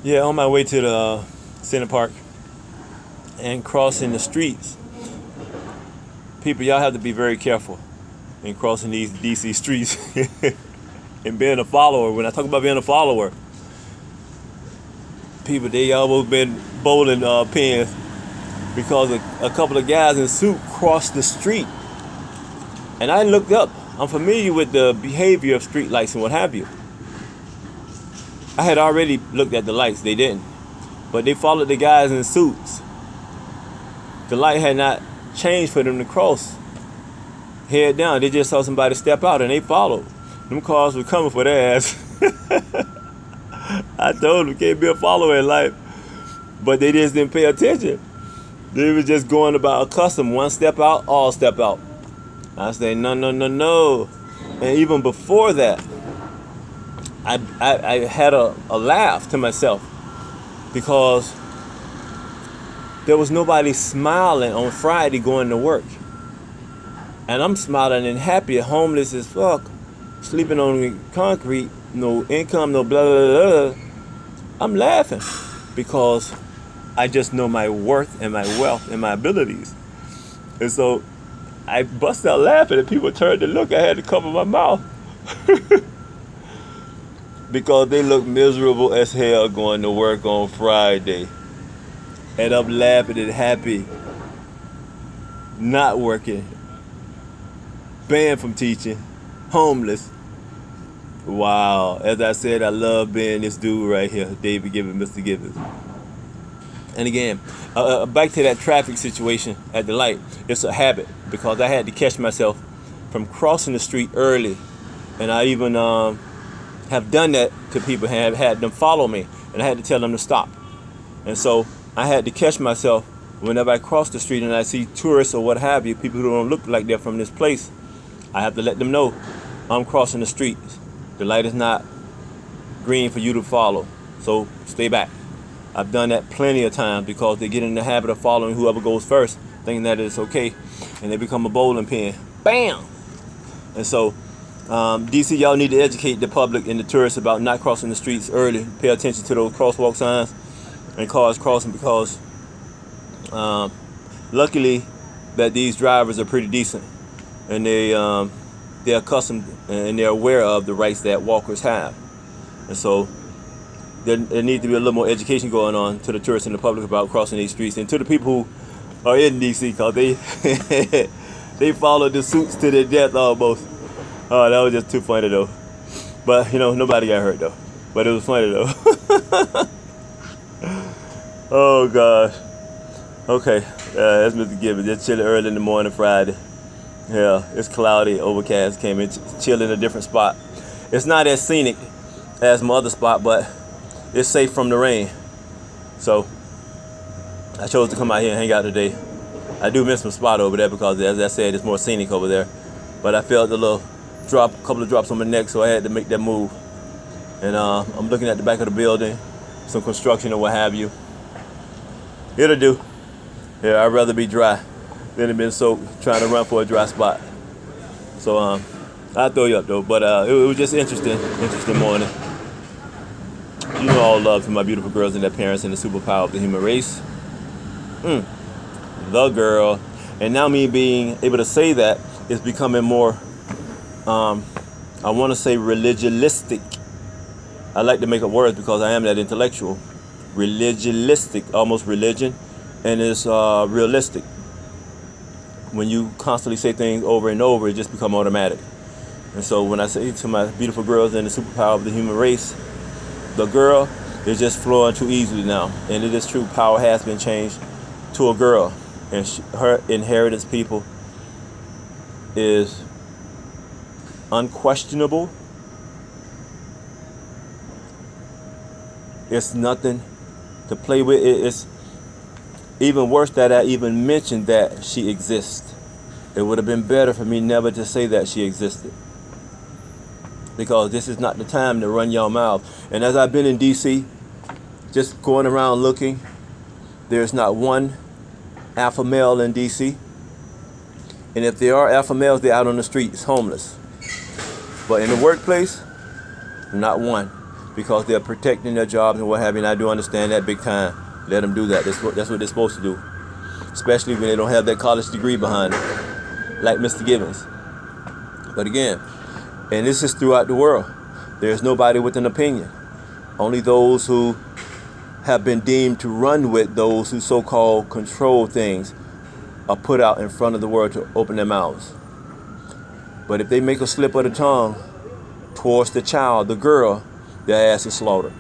Yeah, on my way to the Center Park and crossing the streets, people, y'all have to be very careful in crossing these DC streets and being a follower. When I talk about being a follower, people, they almost been bowling pins because a couple of guys in suit crossed the street. And I looked up. I'm familiar with the behavior of street lights and what have you. I had already looked at the lights. They didn't. But they followed the guys in suits. The light had not changed for them to cross. Head down. They just saw somebody step out and they followed. Them cars were coming for their ass. I told them, can't be a follower in life. But they just didn't pay attention. They were just going about a custom. One step out, all step out. I say, no, no, no, no. And even before that, I had a laugh to myself because there was nobody smiling on Friday going to work. And I'm smiling and happy, homeless as fuck, sleeping on concrete, no income, no blah, blah, blah. I'm laughing because I just know my worth and my wealth and my abilities. And so I busted out laughing and people turned to look. I had to cover my mouth because they look miserable as hell going to work on Friday. And I'm laughing and happy, not working, banned from teaching, homeless. Wow. As I said, I love being this dude right here, David Gibbons, Mr. Gibbons. And again, back to that traffic situation at the light. It's a habit because I had to catch myself from crossing the street early. And I even have done that to people, have had them follow me. And I had to tell them to stop. And so I had to catch myself whenever I cross the street and I see tourists or what have you, people who don't look like they're from this place. I have to let them know I'm crossing the street. The light is not green for you to follow. So stay back. I've done that plenty of times because they get in the habit of following whoever goes first, thinking that it's okay, and they become a bowling pin. Bam! And so, DC, y'all need to educate the public and the tourists about not crossing the streets early. Pay attention to those crosswalk signs and cars crossing because luckily that these drivers are pretty decent and they're accustomed and they're aware of the rights that walkers have. And so there needs to be a little more education going on to the tourists and the public about crossing these streets, and to the people who are in DC because they followed the suits to their death almost. Oh, that was just too funny though. But you know, nobody got hurt though. But it was funny though. Oh gosh. Okay, that's Mr. Gibbons. Just chilling early in the morning Friday. Yeah, it's cloudy, overcast. Came in, chill in a different spot. It's not as scenic as my other spot, but it's safe from the rain. So I chose to come out here and hang out today. I do miss my spot over there because, as I said, it's more scenic over there. But I felt a little drop, a couple of drops on my neck, so I had to make that move. And I'm looking at the back of the building, some construction or what have you. It'll do. Yeah, I'd rather be dry than have been soaked trying to run for a dry spot. So I'll throw you up though. But it was just interesting morning. You know, all love to my beautiful girls and their parents and the superpower of the human race. The girl. And now me being able to say that is becoming more, I want to say religionistic. I like to make up words because I am that intellectual. Religionistic, almost religion, and it's realistic. When you constantly say things over and over, it just becomes automatic. And so when I say to my beautiful girls and the superpower of the human race, the girl is just flowing too easily now. And it is true, power has been changed to a girl. And her inheritance, people, is unquestionable. It's nothing to play with. It's even worse that I even mentioned that she exists. It would have been better for me never to say that she existed, because this is not the time to run your mouth. And as I've been in DC, just going around looking, there's not one alpha male in DC. And if there are alpha males, they're out on the streets, homeless. But in the workplace, not one. because they're protecting their jobs and what have you. And I do understand that big time. Let them do that. That's what they're supposed to do, especially when they don't have that college degree behind it, like Mr. Givens. But again, and this is throughout the world, there's nobody with an opinion. Only those who have been deemed to run with those who so-called control things are put out in front of the world to open their mouths. But if they make a slip of the tongue towards the child, the girl, their ass is slaughtered.